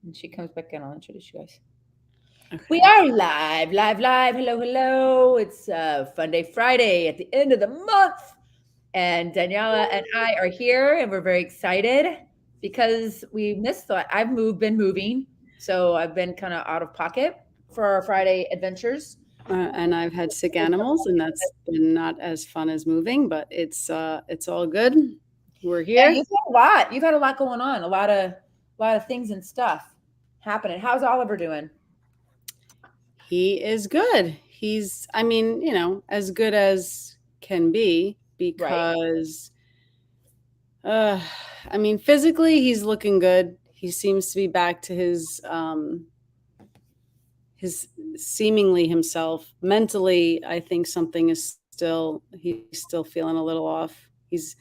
When she comes back in, I'll introduce you guys. We Okay. are live, live, live. Hello, hello. It's FunDay Friday at the end of the month. And Daniela and I are here, and we're very excited because we missed the. Been moving, so I've been kind of out of pocket for our Friday adventures. And I've had sick animals, and that's been not as fun as moving, but it's all good. We're Yeah, here. you've had a lot. You've had a lot going on. A lot of things and stuff happening. How's Oliver doing? He is good. I mean, as good as can be Right. because, uh, I mean, physically he's looking good. He seems to be back to his seemingly himself. Mentally, I think something is he's still feeling a little off. He's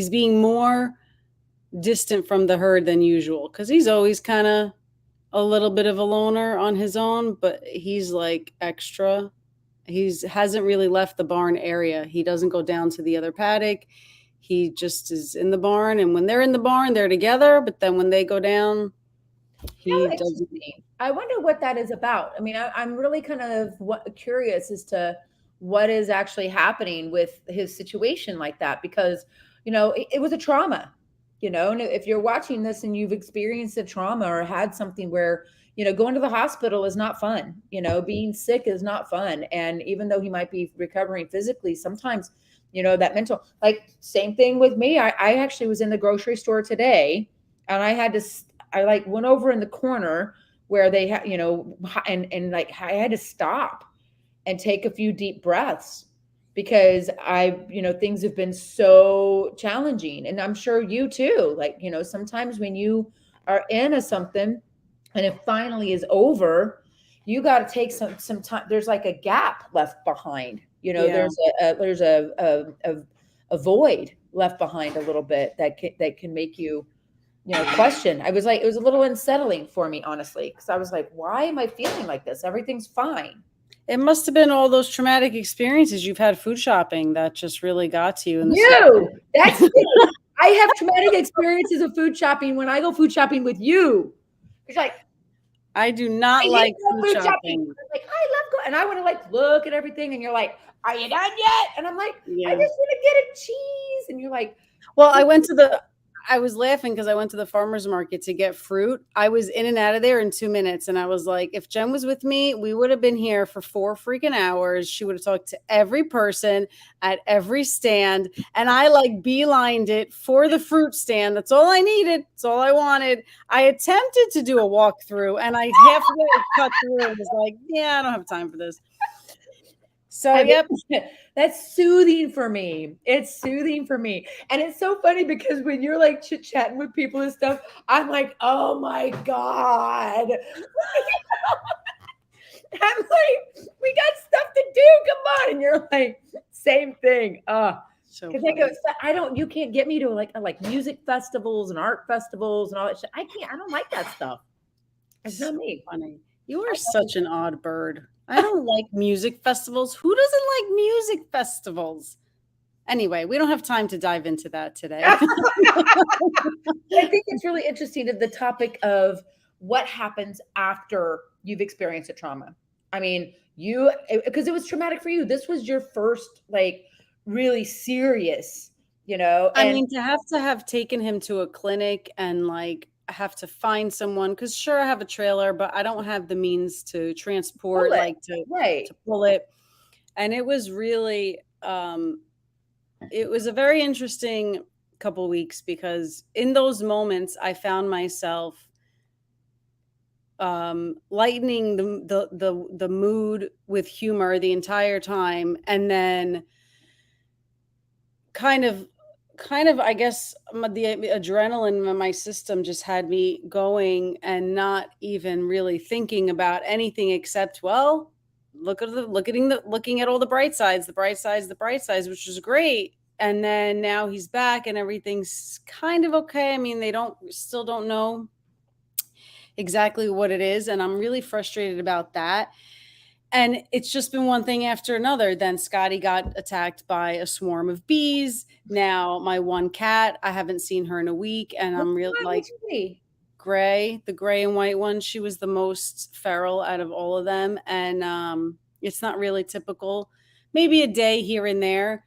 being more distant from the herd than usual because he's always kind of a little bit of a loner on his own, but he's like extra. He's hasn't really left the barn area. He doesn't go down to the other paddock. He just is in the barn, and when they're in the barn, they're together. But then when they go down, How he doesn't. interesting. I wonder what that is about. I mean, I'm really kind of curious as to what is actually happening with his situation like that because, it was a trauma, and if you're watching this and you've experienced a trauma or had something where, going to the hospital is not fun, being sick is not fun. And even though he might be recovering physically, sometimes, that mental, like same thing with me. I actually was in the grocery store today and I had to I like went over in the corner where they had, and like I had to stop and take a few deep breaths because things have been so challenging. And I'm sure you too. Like, sometimes when you are in a something and it finally is over, you got to take some time. There's like a gap left behind. Yeah, There's a void left behind a little bit that can make you question. I was like, it was a little unsettling for me, honestly, because I was like, why am I feeling like this? Everything's fine. it must have been all those traumatic experiences you've had food shopping that just really got to you in the super. You, that's me. I have traumatic experiences of food shopping when I go food shopping with you. It's like, I do I not hate like going food food shopping. shopping. I'm like, I love going, and I want to like look at everything, and you're like, are you done yet? And I'm like, I Yeah. just want to get a cheese, and you're like, Well, I was laughing because I went to the farmer's market to get fruit. I was in and out of there in 2 minutes. And I was like, if Jen was with me, we would have been here for 4 freaking hours. She would have talked to every person at every stand. And I like beelined it for the fruit stand. That's all I needed. That's all I wanted. I attempted to do a walkthrough and I halfway cut through and was like, yeah, I don't have time for this. So, I yep. mean, that's soothing for me. It's soothing for me. And it's so funny because when you're like chit chatting with people and stuff, I'm like, oh my God. I'm like, we got stuff to do. Come on. And you're like, same thing. So Because I go, funny. I don't, you can't get me to like music festivals and art festivals and all that shit. I don't like that stuff. It's not So me. funny. You are I such an odd bird. I don't like music festivals. Who doesn't like music festivals? Anyway, we don't have time to dive into that today. don't. I think it's really interesting of the topic of what happens after you've experienced a trauma. I mean, because it was traumatic for you. This was your first like really serious, I and mean, to have taken him to a clinic and like have to find someone because sure I have a trailer, but I don't have the means to transport, bullet, like right? to pull it. And it was really it was a very interesting couple weeks because in those moments I found myself lightening the mood with humor the entire time, and then kind of I guess the adrenaline in my system just had me going and not even really thinking about anything except, well, looking at all the bright sides, the bright sides, which was great. And then now he's back and everything's kind of okay. I mean, they don't still don't know exactly what it is, and I'm really frustrated about that. And it's just been one thing after another. Then Scotty got attacked by a swarm of bees. Now my one cat, I haven't seen her in a week, and What's I'm real wrong with like you? gray, the gray and white one. She was the most feral out of all of them. And it's not really typical. Maybe a day here and there,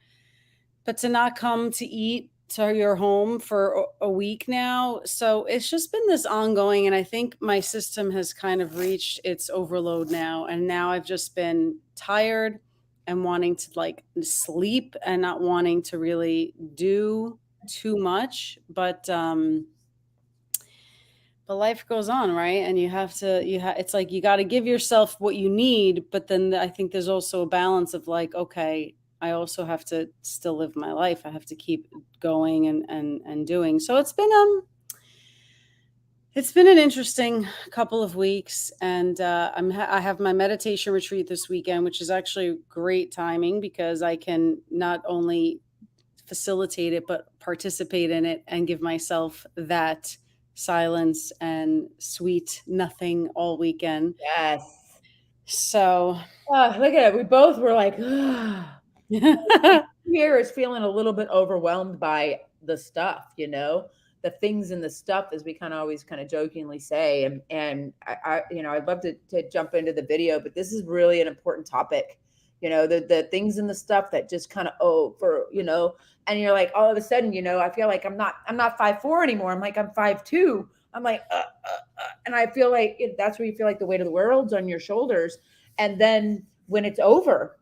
but to not come to eat to your home for a week now. So it's just been this ongoing. And I think my system has kind of reached its overload now. And now I've just been tired and wanting to like sleep and not wanting to really do too much. But life goes on, right? And you have to it's like you got to give yourself what you need, but then I think there's also a balance of like, okay, I also have to still live my life. I have to keep going and doing. So it's been an interesting couple of weeks, and I have my meditation retreat this weekend, which is actually great timing because I can not only facilitate it but participate in it and give myself that silence and sweet nothing all weekend. Yes. So Look at it. We both were like, here is feeling a little bit overwhelmed by the stuff, the things in the stuff, as we kind of always kind of jokingly say. And I'd love to jump into the video, but this is really an important topic. The things in the stuff that just kind of and you're like, all of a sudden, I feel like I'm not 5'4" anymore. I'm like, I'm 5'2". I'm like, and I feel like that's where you feel like the weight of the world's on your shoulders. And then when it's over,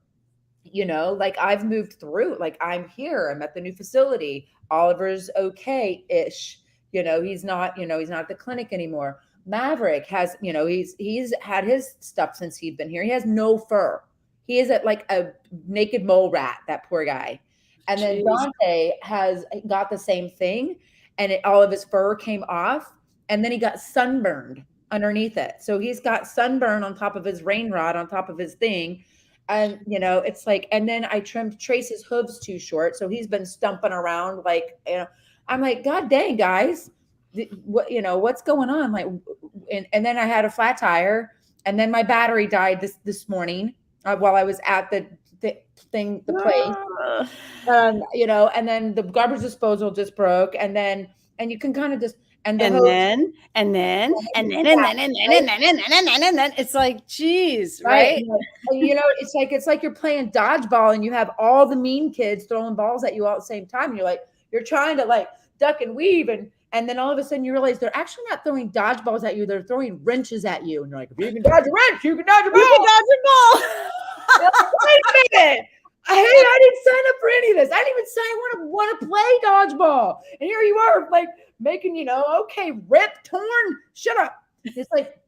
like I've moved through, like I'm here, I'm at the new facility. Oliver's okay-ish. He's not at the clinic anymore. Maverick has, he's had his stuff since he'd been here. He has no fur. He is like a naked mole rat, that poor guy. And then Jeez. Dante has got the same thing, and all of his fur came off, and then he got sunburned underneath it. So he's got sunburn on top of his rain rod, on top of his thing. And it's like, and then I trimmed Trace's hooves too short, so he's been stumping around like, I'm like, God dang, guys, what's going on? Like, and then I had a flat tire, and then my battery died this morning while I was at the place. And then the garbage disposal just broke, and you can kind of just and then it's like, geez, right? It's like you're playing dodgeball and you have all the mean kids throwing balls at you all at the same time. And you're trying to like duck and weave, and then all of a sudden you realize they're actually not throwing dodgeballs at you, they're throwing wrenches at you. And you're like, if you can dodge a wrench, you can dodge a ball. You can dodge a ball. Wait a minute. I didn't sign up for any of this. I didn't even say I want to play dodgeball. And here you are, like making, okay, rip, torn, shut up. It's like,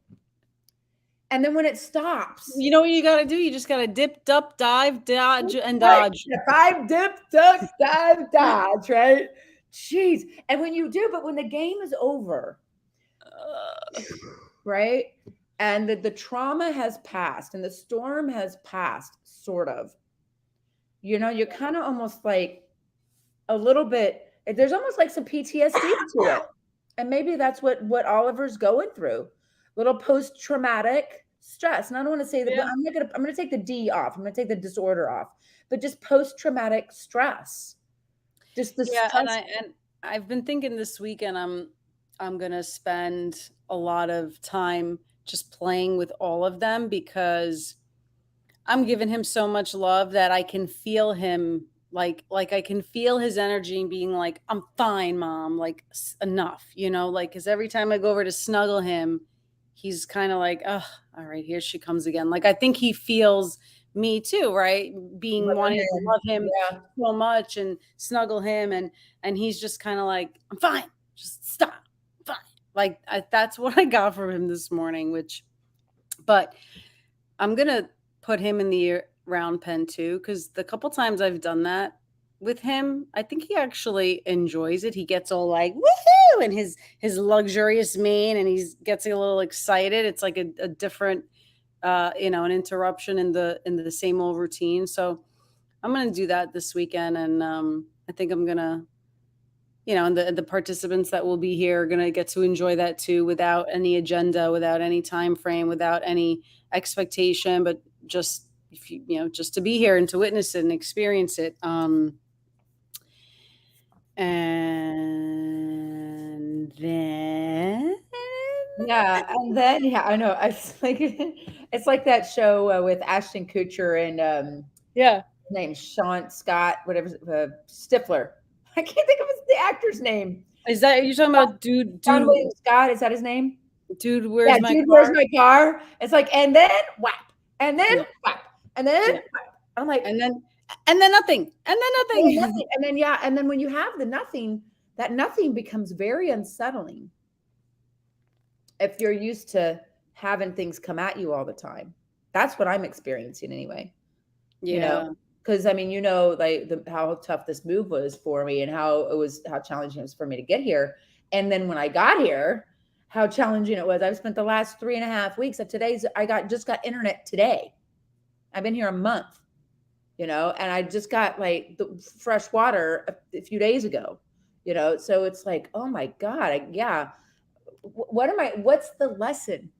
and then when it stops, you know what you got to do? You just got to dip, duck, dive, dodge, and dodge. Dive, dip, duck, dive, dodge, right? Jeez. And when you do, but when the game is over, right? And the trauma has passed and the storm has passed, sort of. You're kind of almost like a little bit, there's almost like some PTSD to it. And maybe that's what Oliver's going through. Little post-traumatic stress. And I don't want to say that, but I'm going to take the D off. I'm going to take the disorder off, but just post-traumatic stress. Just the stress. And I've been thinking this weekend I'm going to spend a lot of time just playing with all of them because I'm giving him so much love that I can feel him like I can feel his energy and being like, I'm fine, mom, like enough, like, because every time I go over to snuggle him, he's kind of like, oh, all right, here she comes again. Like, I think he feels me too, right? Wanting to love him so much and snuggle him. And he's just kind of like, I'm fine, just stop. Fine. Like that's what I got from him this morning, but I'm going to put him in the round pen too, because the couple times I've done that with him, I think he actually enjoys it. He gets all like woohoo and his luxurious mane, and he gets a little excited. It's like a different an interruption in the same old routine. So I'm going to do that this weekend, and I think I'm going to and the participants that will be here are going to get to enjoy that too, without any agenda, without any time frame, without any expectation, but just just to be here and to witness it and experience it. And then Yeah, and then yeah, I know. It's like it's like that show with Ashton Kutcher and Yeah. his name's Sean Scott, whatever, Stifler. I can't think of the actor's name. Is that you talking about John William Scott, is that his name? dude, Yeah, where's my dude, where's car? my car? It's like, and then whap, and then Yeah, whap, and then yeah. whap. I'm like, And then nothing. And yeah, then nothing. nothing. And then yeah, and then when you have the nothing, that nothing becomes very unsettling if you're used to having things come at you all the time. That's what I'm experiencing anyway. You know, Yeah. because I mean, you know, like how tough this move was for me and how challenging it was for me to get here. And then when I got here, how challenging it was. I've spent the last 3.5 weeks of today's, just got internet today. I've been here a month, and I just got like the fresh water a few days ago, so it's like, oh my God, yeah. What's the lesson?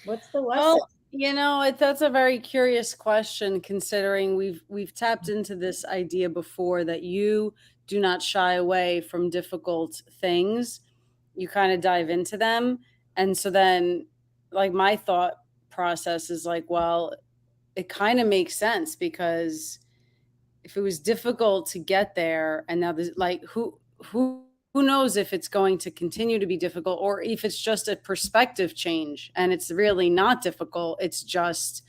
What's the lesson? Well, that's a very curious question considering we've tapped into this idea before that you do not shy away from difficult things. You kind of dive into them. And so then like my thought process is like, well, it kind of makes sense because if it was difficult to get there and now there's like who knows if it's going to continue to be difficult or if it's just a perspective change and it's really not difficult, it's just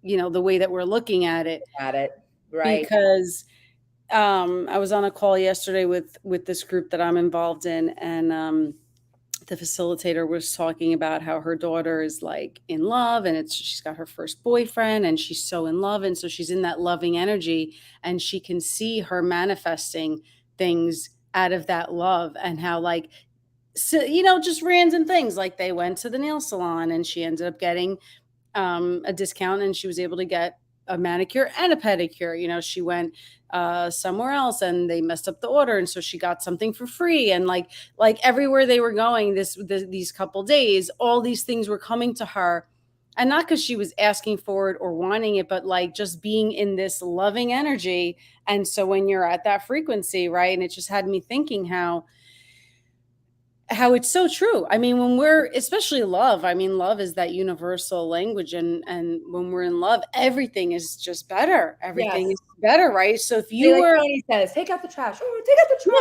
the way that we're looking at it. At it, right? Because I was on a call yesterday with this group that I'm involved in, and the facilitator was talking about how her daughter is like in love and she's got her first boyfriend and she's so in love, and so she's in that loving energy and she can see her manifesting things out of that love, and how like so, just random things like they went to the nail salon and she ended up getting a discount and she was able to get a manicure and a pedicure. She went somewhere else and they messed up the order, and so she got something for free. And like everywhere they were going these couple days, all these things were coming to her, and not because she was asking for it or wanting it, but like just being in this loving energy. And so when you're at that frequency, right, and it just had me thinking how it's so true. I mean, when we're especially love, I mean, love is that universal language, and when we're in love, everything is just better. Yes. Everything is better, right? So if Say you like were Tony says, take out the trash. Oh, take out the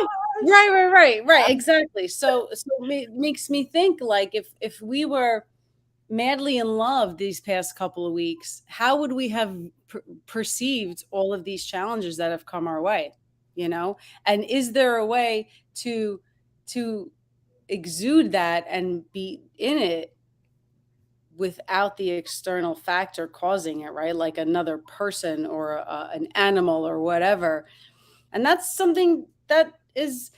yeah, trash. right, exactly. So it makes me think like if we were madly in love these past couple of weeks, how would we have perceived all of these challenges that have come our way? And is there a way to exude that and be in it without the external factor causing it, right? Like another person or an animal or whatever. And that's something that is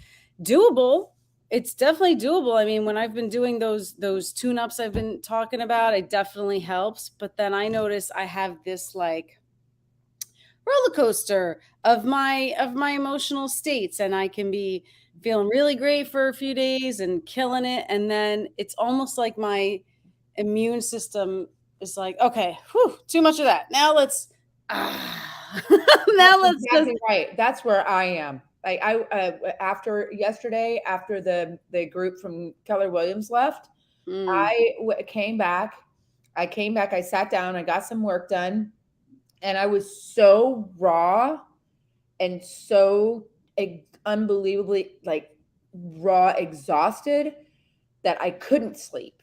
doable. It's definitely doable. I mean, when I've been doing those tune-ups I've been talking about, it definitely helps. But then I notice I have this like roller coaster of my emotional states, and I can be feeling really great for a few days and killing it, and then it's almost like my immune system is like, okay, whew, too much of that, now let's That's now let's just exactly right. That's where I am. Like after yesterday, after the group from Keller Williams left, mm, came back. I came back. I sat down. I got some work done, and I was so raw and so unbelievably like raw, exhausted that I couldn't sleep.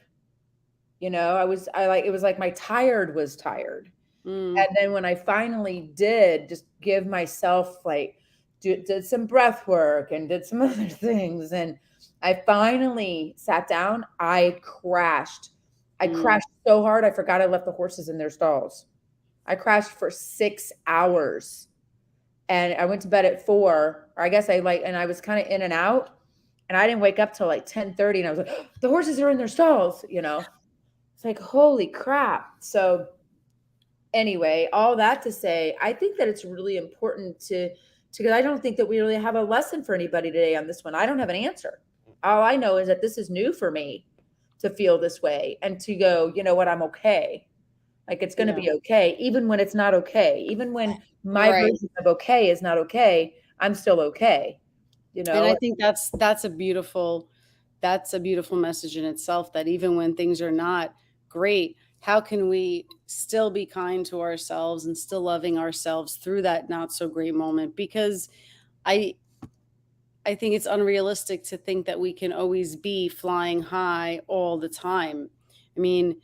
It was like my tired was tired. mm, And then when I finally did just give myself like did some breath work and did some other things, and I finally sat down, I crashed. I mm, crashed so hard I forgot I left the horses in their stalls. I crashed for 6 hours, and I went to bed at 4, or I guess and I was kind of in and out, and I didn't wake up till like 10:30, and I was like, the horses are in their stalls. It's like, holy crap. So anyway, all that to say, I think that it's really important to because I don't think that we really have a lesson for anybody today on this one. I don't have an answer. All I know is that this is new for me to feel this way and to go, you know what, I'm okay. Like it's going to yeah, be okay, even when it's not okay. Even when my right. version of okay is not okay, I'm still okay, you And know? I think that's a beautiful that's a beautiful message in itself, that even when things are not great, how can we still be kind to ourselves and still loving ourselves through that not so great moment? Because I I think it's unrealistic to think that we can always be flying high all the time. I mean,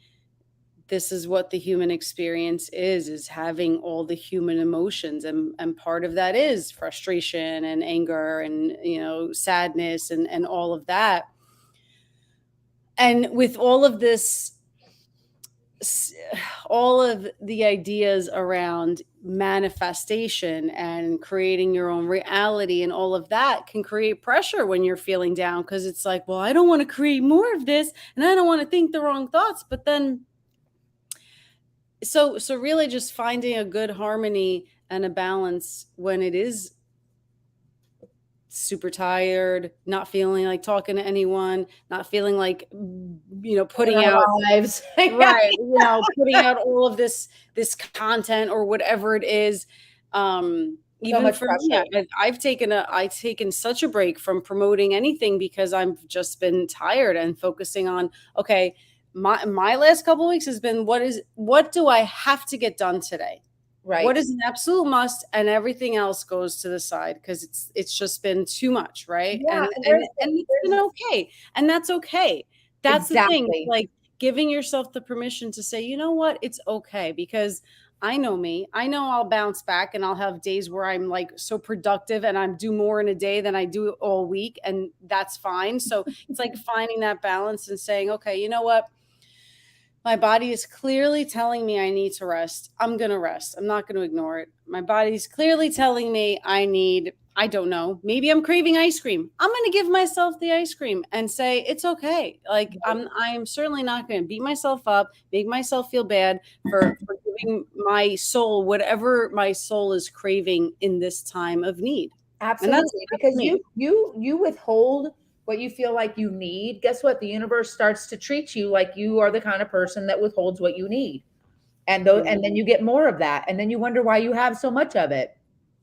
this is what the human experience is having all the human emotions, and part of that is frustration and anger and, sadness and all of that. And with all of this, s- all of the ideas around manifestation and creating your own reality and all of that can create pressure when you're feeling down, because it's like, well, I don't want to create more of this and I don't want to think the wrong thoughts. But then, so really just finding a good harmony and a balance when it is super tired, not feeling like talking to anyone, not feeling like, In putting our out. lives. Yeah. Right, putting out all of this content or whatever it is. So Even much for me, pressure. I've taken such a break from promoting anything because I've just been tired and focusing on, okay, my last couple weeks has been, what do I have to get done today? What Right. is an absolute must, and everything else goes to the side because it's just been too much, right? Yeah, And and and and it's been there's okay. And that's okay. That's the thing. It's exactly. like giving yourself the permission to say, you know what, it's okay, because I know me. I know I'll bounce back and I'll have days where I'm like so productive and I'm do more in a day than I do all week. And that's fine. So it's like finding that balance and saying, okay, you know what? My body is clearly telling me I need to rest. I'm going to rest. I'm not going to ignore it. My body's clearly telling me I don't know, maybe I'm craving ice cream. I'm going to give myself the ice cream and say, it's okay. Like, I'm certainly not going to beat myself up, make myself feel bad for giving my soul whatever my soul is craving in this time of need. And Absolutely, that's because me. you withhold what you feel like you need. Guess what? The universe starts to treat you like you are the kind of person that withholds what you need. And Mhm. then you get more of that, and then you wonder why you have so much of it.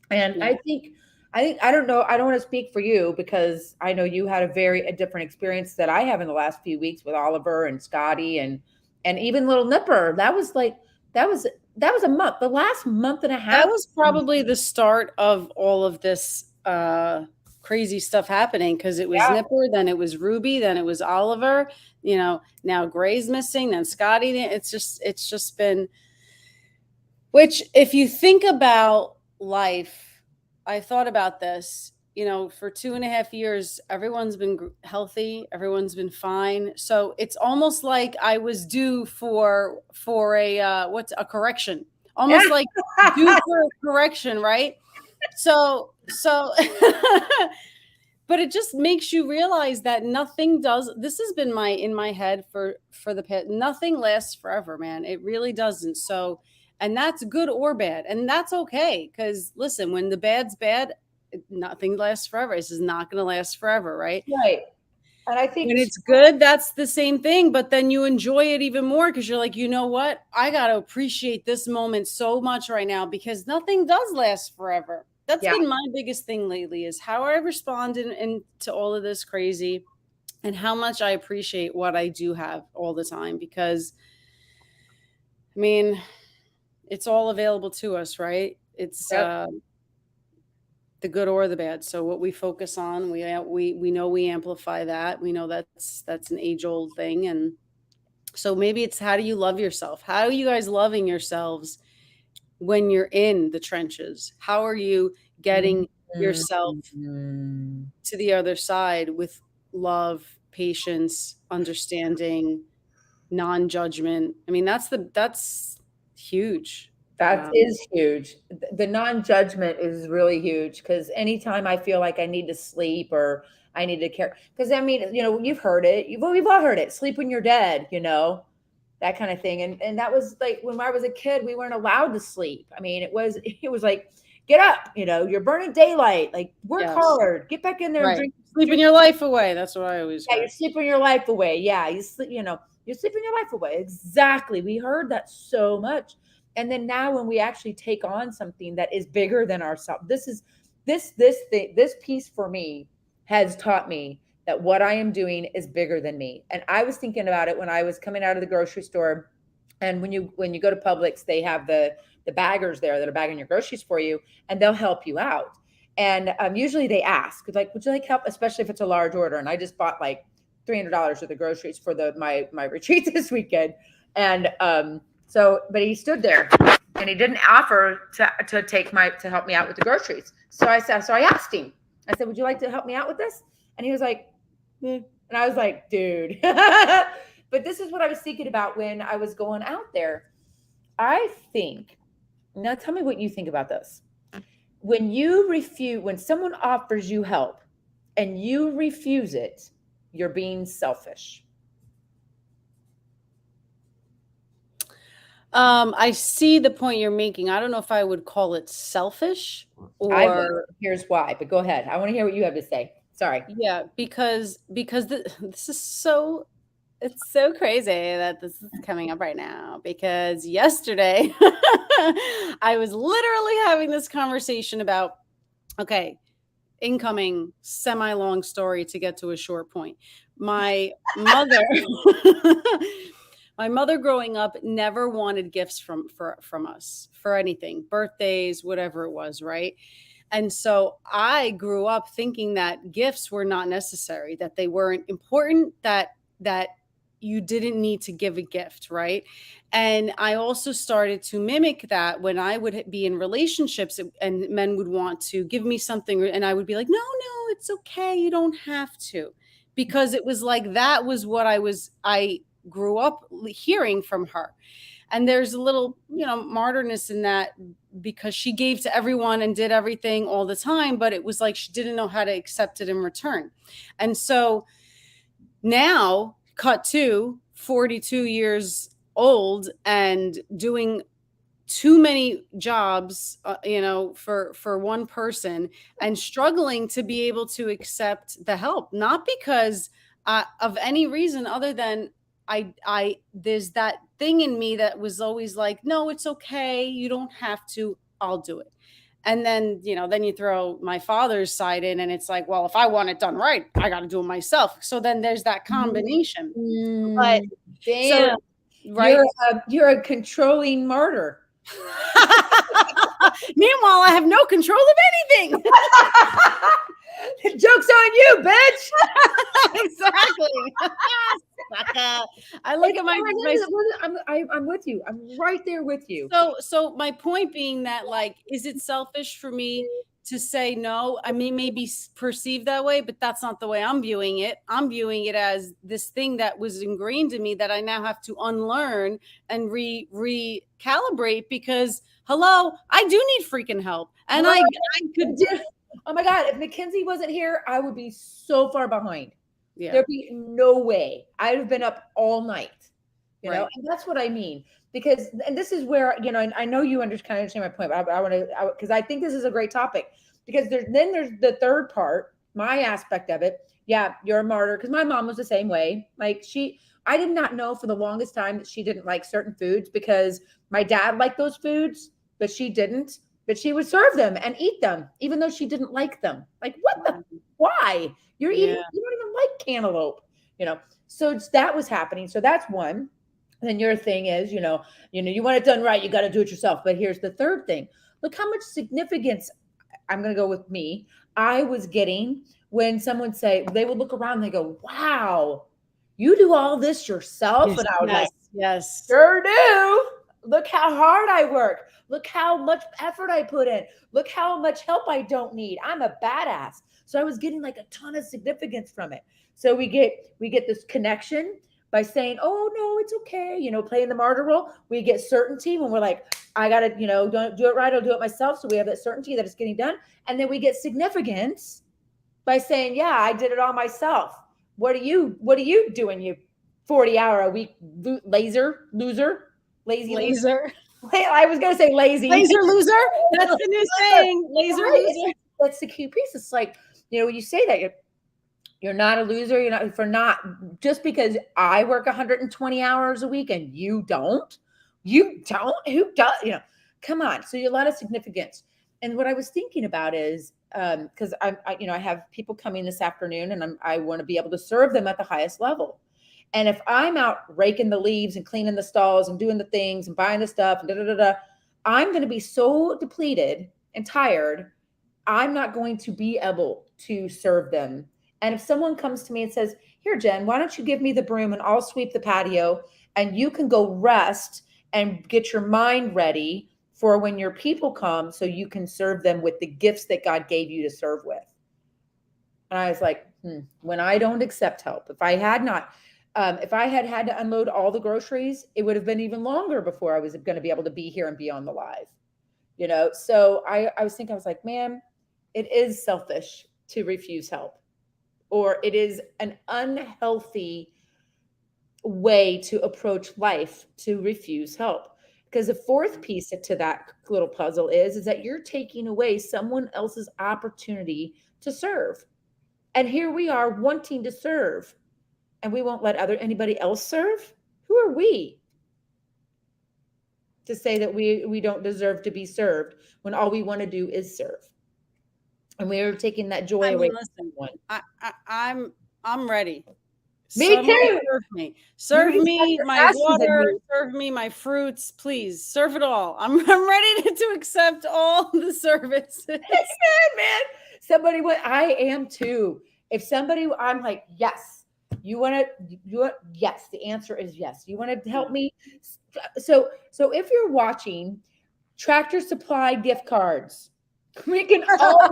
And Yeah. I think I don't know, I don't want to speak for you because I know you had a different experience that I have in the last few weeks with Oliver and Scotty and even little Nipper. That was that was a month. The last month and a That half. was probably the start of all of this crazy stuff happening, because it was Yeah, Nipper, then it was Ruby, then it was Oliver. Now Gray's missing, then Scotty. It's just been. Which, if you think about life, I thought about this. For 2.5 years, everyone's been healthy, everyone's been fine. So it's almost like I was due for a what's a correction, yeah. almost like due for a correction, right? So, but it just makes you realize that nothing does. This has been my in my head for the pit. Nothing lasts forever, man. It really doesn't. So, and that's good or bad, and that's okay. Because listen, when the bad's bad, nothing lasts forever. This is not going to last forever, right? Right. And I think When it's good, that's the same thing, but then you enjoy it even more because you're like, you know what? I got to appreciate this moment so much right now, because nothing does last forever. That's yeah, been my biggest thing lately, is how I respond to all of this crazy, and how much I appreciate what I do have all the time, because I mean, it's all available to us, right? It's yep, the good or the bad. So what we focus on, we know we amplify that. We know that's an age old thing. And so maybe it's, how do you love yourself? How are you guys loving yourselves when you're in the trenches? How are you getting yourself mhm. to the other side with love, patience, understanding, non-judgment? I mean, that's huge. That Um, is huge. The non-judgment is really huge because anytime I feel like I need to sleep or I need to care, because I mean, you've heard it. We've all heard it. Sleep when you're dead, that kind of thing. And that was like when I was a kid, we weren't allowed to sleep. I mean, it was like, get up, you're burning daylight, like work yes, hard, get back in there and right. drink. Sleeping your life away. That's what I always Yeah, you're heard. sleeping your life away. Yeah, you're sleeping your life away. Exactly. We heard that so much. And then now when we actually take on something that is bigger than ourselves, this is this thing, this piece for me has taught me that what I am doing is bigger than me. And I was thinking about it when I was coming out of the grocery store. And when you go to Publix, they have the baggers there that are bagging your groceries for you, and they'll help you out. And usually they ask, like, would you like help, especially if it's a large order. And I just bought like $300 worth of groceries for my retreat this weekend. And but he stood there and he didn't offer to help me out with the groceries. So I asked him. I said, "Would you like to help me out with this?" And he was like, and I was like, "Dude." But this is what I was thinking about when I was going out there. I think, now tell me what you think about this. When someone offers you help and you refuse it, you're being selfish. I see the point you're making. I don't know if I would call it selfish I would. or Here's why, but go ahead. I want to hear what you have to say. Sorry. yeah, because this is so it's so crazy that this is coming up right now because yesterday I was literally having this conversation about okay, incoming semi-long story to get to a short point. My mother my mother growing up never wanted gifts from us for anything, birthdays, whatever it was, right? And so I grew up thinking that gifts were not necessary, that they weren't important, that you didn't need to give a gift, right? And I also started to mimic that when I would be in relationships and men would want to give me something and I would be like, "No, no, it's okay. You don't have to." Because it was like that was what I grew up hearing from her. And there's a little, martyrness in that because she gave to everyone and did everything all the time, but it was like she didn't know how to accept it in return. And so now, cut to 42 years old and doing too many jobs, for one person and struggling to be able to accept the help, not because of any reason other than there's that thing in me that was always like, no, it's okay. You don't have to. I'll do it. And then, then you throw my father's side in and it's like, well, if I want it done right, I got to do it myself. So then there's that combination. But so, Damn. right. You're a controlling martyr. Meanwhile, I have no control of anything. Joke's on you, bitch. Exactly. I look at my I'm with you. I'm right there with you. So my point being that, like, is it selfish for me to say no? I mean, maybe perceived that way, but that's not the way I'm viewing it. I'm viewing it as this thing that was ingrained in me that I now have to unlearn and recalibrate because, hello, I do need freaking help. And I could. Oh my God, if Mackenzie wasn't here, I would be so far behind. Yeah. There'd be no way. I'd have been up all night. You know, and that's what I mean. Because, and this is where, I know you kind of understand my point, but I want to, because I think this is a great topic. Because there's the third part, my aspect of it. Yeah, you're a martyr. Because my mom was the same way. Like I did not know for the longest time that she didn't like certain foods because my dad liked those foods, but she didn't. But she would serve them and eat them, even though she didn't like them. Like, why? You're eating, you don't even like cantaloupe, So that was happening. So that's one. And then your thing is, you want it done right, you got to do it yourself. But here's the third thing. Look how much significance, I'm going to go with me, I was getting when someone they would look around and they go, wow, you do all this yourself? Yes, and I was like, yes, sure do. Look how hard I work. Look how much effort I put in. Look how much help I don't need. I'm a badass. So I was getting like a ton of significance from it. So we get this connection by saying, oh no, it's okay. Playing the martyr role. We get certainty when we're like, I gotta, don't do it right. I'll do it myself. So we have that certainty that it's getting done. And then we get significance by saying, yeah, I did it all myself. What are you doing? You 40-hour-a-week loser. I was going to say lazy. Laser loser. That's the new saying. Laser loser. That's the key piece. It's like, when you say that you're not a loser, you're not just because I work 120 hours a week and you don't, who does, come on. So you're a lot of significance. And what I was thinking about is because I have people coming this afternoon, and I want to be able to serve them at the highest level. And if I'm out raking the leaves and cleaning the stalls and doing the things and buying the stuff and da da da da, I'm going to be so depleted and tired. I'm not going to be able to serve them. And if someone comes to me and says, "Here, Jen, why don't you give me the broom and I'll sweep the patio and you can go rest and get your mind ready for when your people come so you can serve them with the gifts that God gave you to serve with." And I was like, when I don't accept help, if I had had to unload all the groceries, it would have been even longer before I was going to be able to be here and be on the live. So I was thinking, I was like, man, it is selfish to refuse help, or it is an unhealthy way to approach life to refuse help. Because the fourth piece to that little puzzle is that you're taking away someone else's opportunity to serve. And here we are wanting to serve, and we won't let anybody else serve. Who are we to say that we don't deserve to be served when all we want to do is serve? And we're taking that I joy away mean, from listen, someone. I'm ready. Me Someone too. serve me. You Serve need me Dr. my Ashes in water, you. serve me my fruits, please. Serve it all. I'm ready to accept all the services. Man. Somebody went, I am too. If somebody, I'm like, yes. Yes. The answer is yes. You want to help Yeah. me? So if you're watching, Tractor Supply gift cards, we can all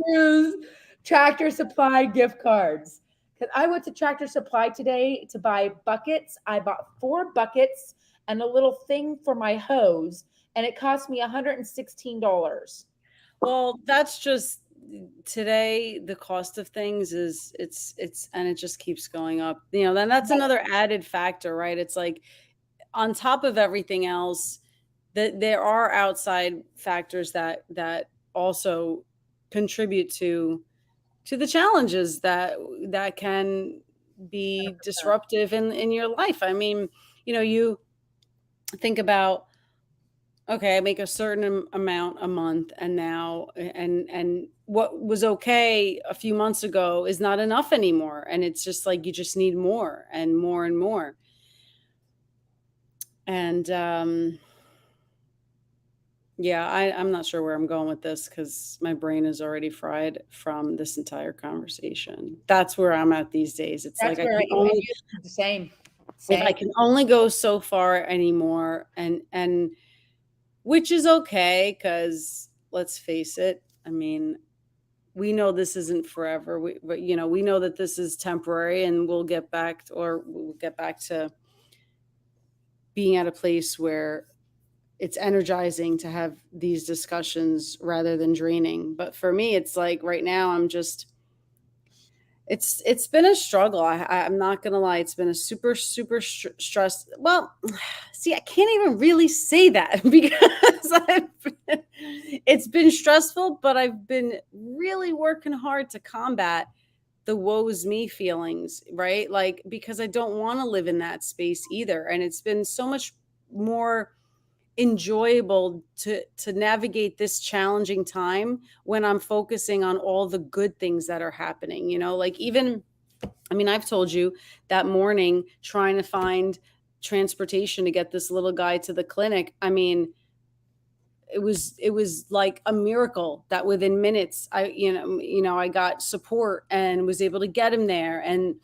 use Tractor Supply gift cards. Because I went to Tractor Supply today to buy buckets. I bought 4 buckets and a little thing for my hose, and it cost me $116. Well, that's just today the cost of things is it's and it just keeps going up. Then that's another added factor, right? It's like on top of everything else, that there are outside factors that also contribute to the challenges that can be disruptive in your life. I mean, you think about, okay, I make a certain amount a month, and now and what was okay a few months ago is not enough anymore, and it's just like you just need more and more and more. And yeah, I'm not sure where I'm going with this because my brain is already fried from this entire conversation. That's where I'm at these days. It's That's like I where can and only you the same. if I Same. can only go so far anymore, and which is okay because let's face it. I mean, we know this isn't forever. We know that this is temporary, and we'll get back to being at a place where it's energizing to have these discussions rather than draining. But for me, it's like right now I'm just it's been a struggle. I'm not gonna lie. It's been a super stress. Well, see, I can't even really say that because it's been stressful, but I've been really working hard to combat the woes me feelings, right? Like, because I don't want to live in that space either. And it's been so much more enjoyable to navigate this challenging time when I'm focusing on all the good things that are happening, like even, I mean, I've told you that morning trying to find transportation to get this little guy to the clinic. I mean, it was like a miracle that within minutes I got support and was able to get him there, and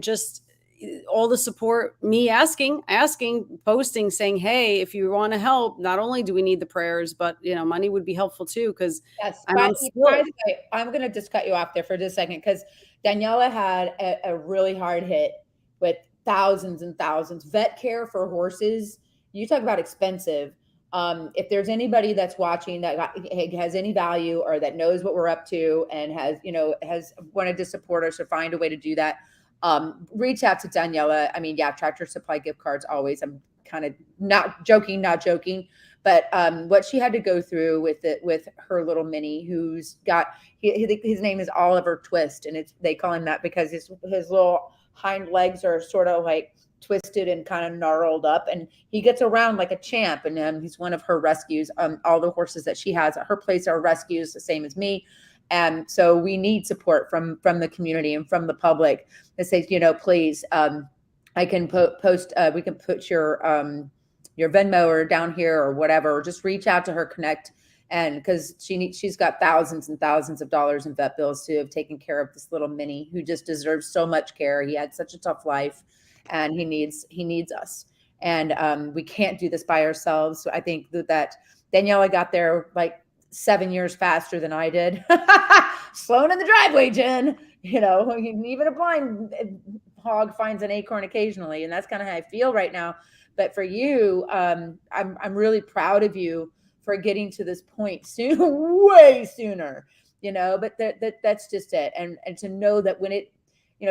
just all the support, me asking, posting, saying, hey, if you want to help, not only do we need the prayers, but money would be helpful too, because Yes. I'm By on skill. the way, I'm going to just cut you off there for just a second because Daniela had a really hard hit with thousands and thousands. Vet care for horses, you talk about expensive. If there's anybody that's watching that has any value or that knows what we're up to and has wanted to support us or find a way to do that, reach out to Daniela. I mean, yeah, Tractor Supply gift cards always. I'm kind of not joking. But what she had to go through with her little mini, who's got his name is Oliver Twist, and they call him that because his little hind legs are sort of like twisted and kind of gnarled up, and he gets around like a champ. And he's one of her rescues. All the horses that she has at her place are rescues, the same as me. And so we need support from the community and from the public that says, please, I can post, we can put your Venmo or down here or whatever, or just reach out to her, connect. And because she's got thousands and thousands of dollars in vet bills to have taken care of this little mini who just deserves so much care. He had such a tough life, and he needs us. And we can't do this by ourselves. So I think that Daniela got there like 7 years faster than I did. Slown in the driveway, Jen. Even a blind hog finds an acorn occasionally, and that's kind of how I feel right now. But for you, I'm really proud of you for getting to this point soon, way sooner. But that's just it. And to know that when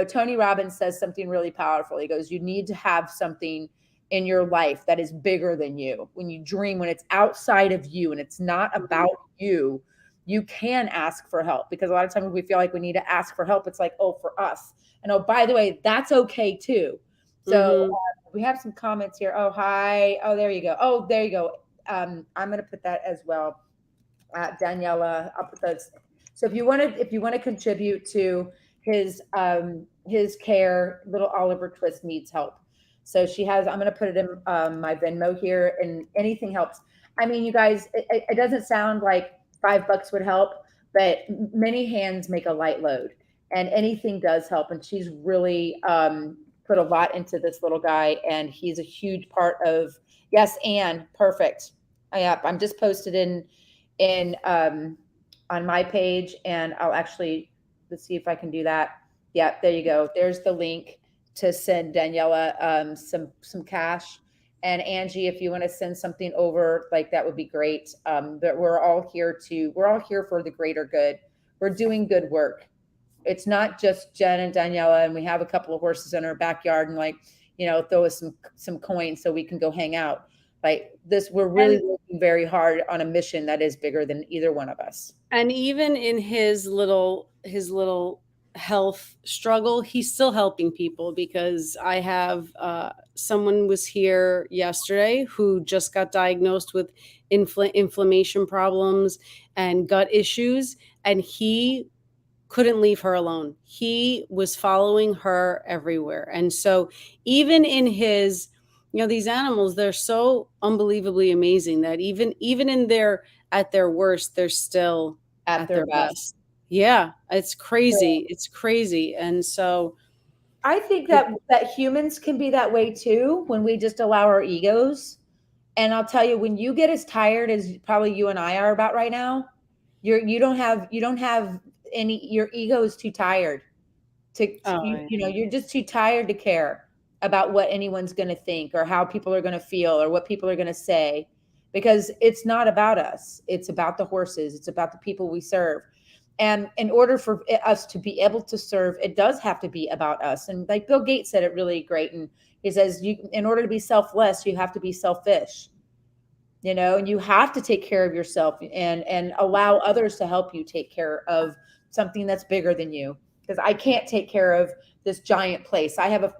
Tony Robbins says something really powerful. He goes, you need to have something in your life that is bigger than you. When you dream, when it's outside of you and it's not about you, you can ask for help, because a lot of times we feel like we need to ask for help. It's like, oh, for us. And oh, by the way, that's okay too. So we have some comments here. Oh, hi. Oh, there you go. Oh, there you go. I'm going to put that as well. Daniela, I'll put those. So if you want to contribute to his care, little Oliver Twist needs help. So I'm going to put it in my Venmo here, and anything helps. I mean, you guys, it doesn't sound like $5 would help, but many hands make a light load, and anything does help. And she's really put a lot into this little guy, and he's a huge part of. Yes, Anne, perfect. Yep, I'm just posted in on my page, and let's see if I can do that. Yeah, there you go. There's the link to send Daniela some cash. And Angie, if you want to send something over, like, that would be great. But we're all here for the greater good. We're doing good work. It's not just Jen and Daniela, and we have a couple of horses in our backyard, and throw us some coins so we can go hang out. Like this, we're really working very hard on a mission that is bigger than either one of us. And even in his little health struggle, he's still helping people, because I have someone was here yesterday who just got diagnosed with inflammation problems and gut issues, and he couldn't leave her alone. He was following her everywhere. And so even in his, these animals, they're so unbelievably amazing that even at their worst, they're still at their best. Yeah, it's crazy. It's crazy. And so I think that humans can be that way too, when we just allow our egos. And I'll tell you, when you get as tired as probably you and I are about right now, you don't have any, your ego is too tired you're just too tired to care about what anyone's going to think or how people are going to feel or what people are going to say, because it's not about us. It's about the horses. It's about the people we serve. And in order for us to be able to serve, it does have to be about us. And like Bill Gates said it really great. And he says, in order to be selfless, you have to be selfish, and you have to take care of yourself and allow others to help you take care of something that's bigger than you. Because I can't take care of this giant place. I have a,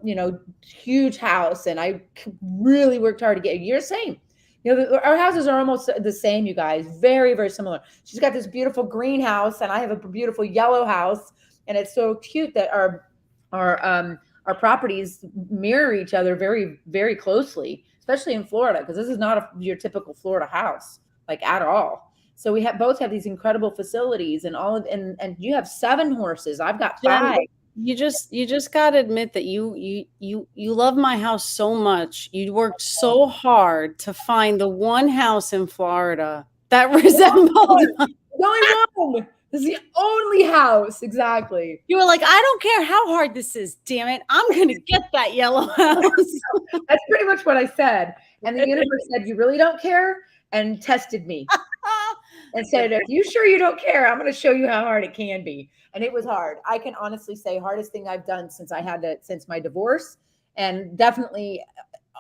huge house, and I really worked hard to get. You're the same. Our houses are almost the same, you guys. Very, very similar. She's got this beautiful greenhouse, and I have a beautiful yellow house, and it's so cute that our properties mirror each other very, very closely, especially in Florida, because this is not your typical Florida house, like, at all. So we both have these incredible facilities, and and you have 7 horses. I've got 5. You just got to admit that you love my house so much. You worked so hard to find the one house in Florida that resembled the only one. This is the only house. Exactly. You were like, I don't care how hard this is. Damn it. I'm going to get that yellow house. That's pretty much what I said. And the universe said, you really don't care? And tested me and said, if you sure you don't care, I'm going to show you how hard it can be. And it was hard. I can honestly say hardest thing I've done since my divorce. And definitely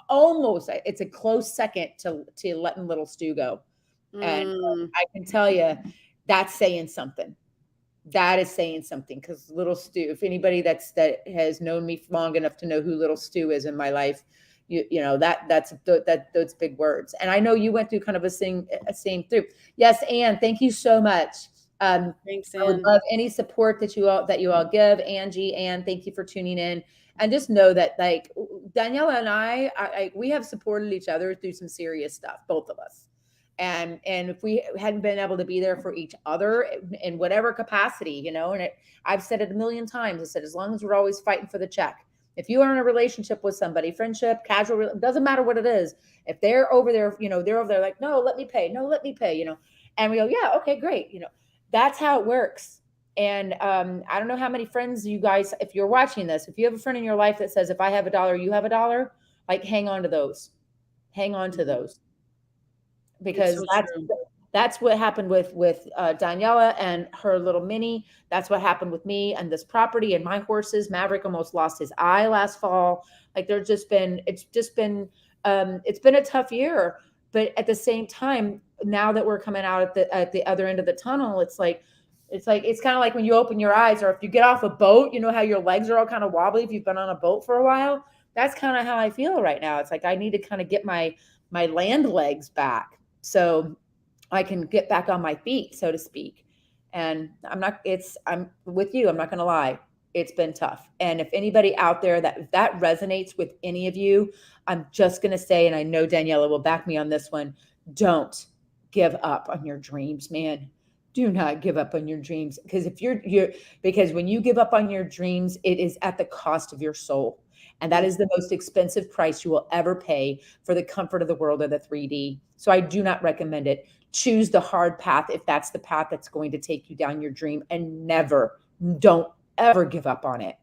almost, it's a close second to letting little Stu go. And I can tell you, that's saying something. That is saying something, because little Stu, if anybody that has known me long enough to know who little Stu is in my life, that's big words. And I know you went through kind of a same through. Yes, Anne, thank you so much. Thanks, I would Ann. love any support that you all give, Angie. And thank you for tuning in. And just know that, like, Daniela and we have supported each other through some serious stuff, both of us. And if we hadn't been able to be there for each other in whatever capacity, and I've said it a million times. I said, as long as we're always fighting for the check. If you are in a relationship with somebody, friendship, casual, doesn't matter what it is. If they're over there, they're over there like, no, let me pay, no, let me pay, and we go, yeah, okay, great, that's how it works. And I don't know how many friends you guys, if you're watching this, if you have a friend in your life that says, if I have a dollar, you have a dollar, like, hang on to those, hang on to Mhm. those, It's because so that's true. that's what happened with Daniela and her little mini. That's what happened with me and this property and my horses. Maverick almost lost his eye last fall. Like, it's been a tough year, but at the same time, now that we're coming out at the other end of the tunnel, it's kind of like when you open your eyes, or if you get off a boat, you know how your legs are all kind of wobbly if you've been on a boat for a while. That's kind of how I feel right now. It's like I need to kind of get my land legs back, so I can get back on my feet, so to speak. And I'm with you. I'm not going to lie. It's been tough. And if anybody out there that resonates with any of you, I'm just going to say, and I know Daniela will back me on this one, don't give up on your dreams, man. Do not give up on your dreams, because if because when you give up on your dreams, it is at the cost of your soul. And that Mm. is the most expensive price you will ever pay for the comfort of the world of the 3D. So I do not recommend it. Choose the hard path if that's the path that's going to take you down your dream, and don't ever give up on it.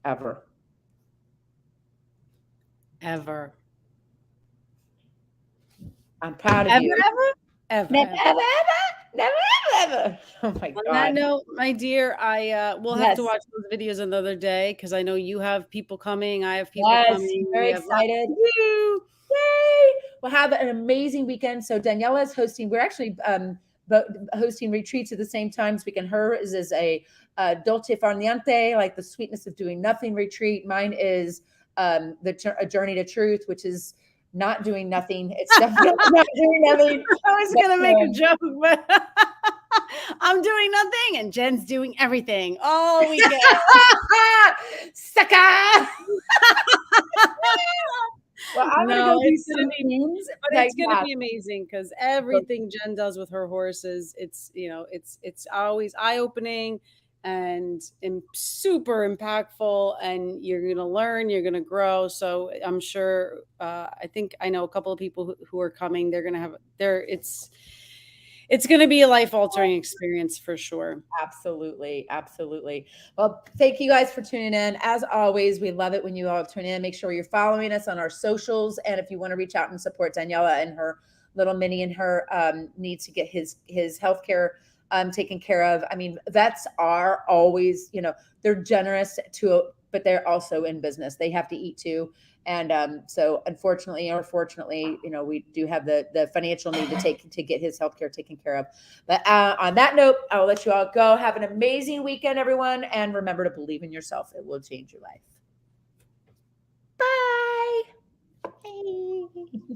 Ever. Ever. I'm proud of Ever, you. ever? Ever, Never, ever. ever, ever. Never, ever, ever. Oh my On that God. note, my dear, we'll have to Yes. watch those videos another day because I know you have people coming, I have people Yes. coming, we Very have lots excited. to do. Yay! Well, have an amazing weekend. So Daniela is hosting. We're actually hosting retreats at the same time this weekend. Hers is a dolce far niente, like the sweetness of doing nothing retreat. Mine is a journey to truth, which is not doing nothing. It's definitely not doing nothing. I was But, gonna make a joke, but I'm doing nothing and Jen's doing everything all weekend. sucker. Well, I'm gonna No, go do it's gonna some be things. but Like, it's gonna yeah. be amazing because everything Jen does with her horses, it's always eye-opening and super impactful, and you're gonna learn, you're gonna grow. So I'm sure I think I know a couple of people who are coming. They're gonna have their it's gonna be a life-altering experience for sure. Absolutely, absolutely. Well, thank you guys for tuning in. As always, we love it when you all tune in. Make sure you're following us on our socials, and if you want to reach out and support Daniela and her little mini and her needs to get his healthcare taken care of. I mean, vets are always, they're generous but they're also in business. They have to eat too. And so, unfortunately or fortunately, we do have the financial need to get his healthcare taken care of. But on that note, I'll let you all go. Have an amazing weekend, everyone. And remember to believe in yourself. It will change your life. Bye. Bye.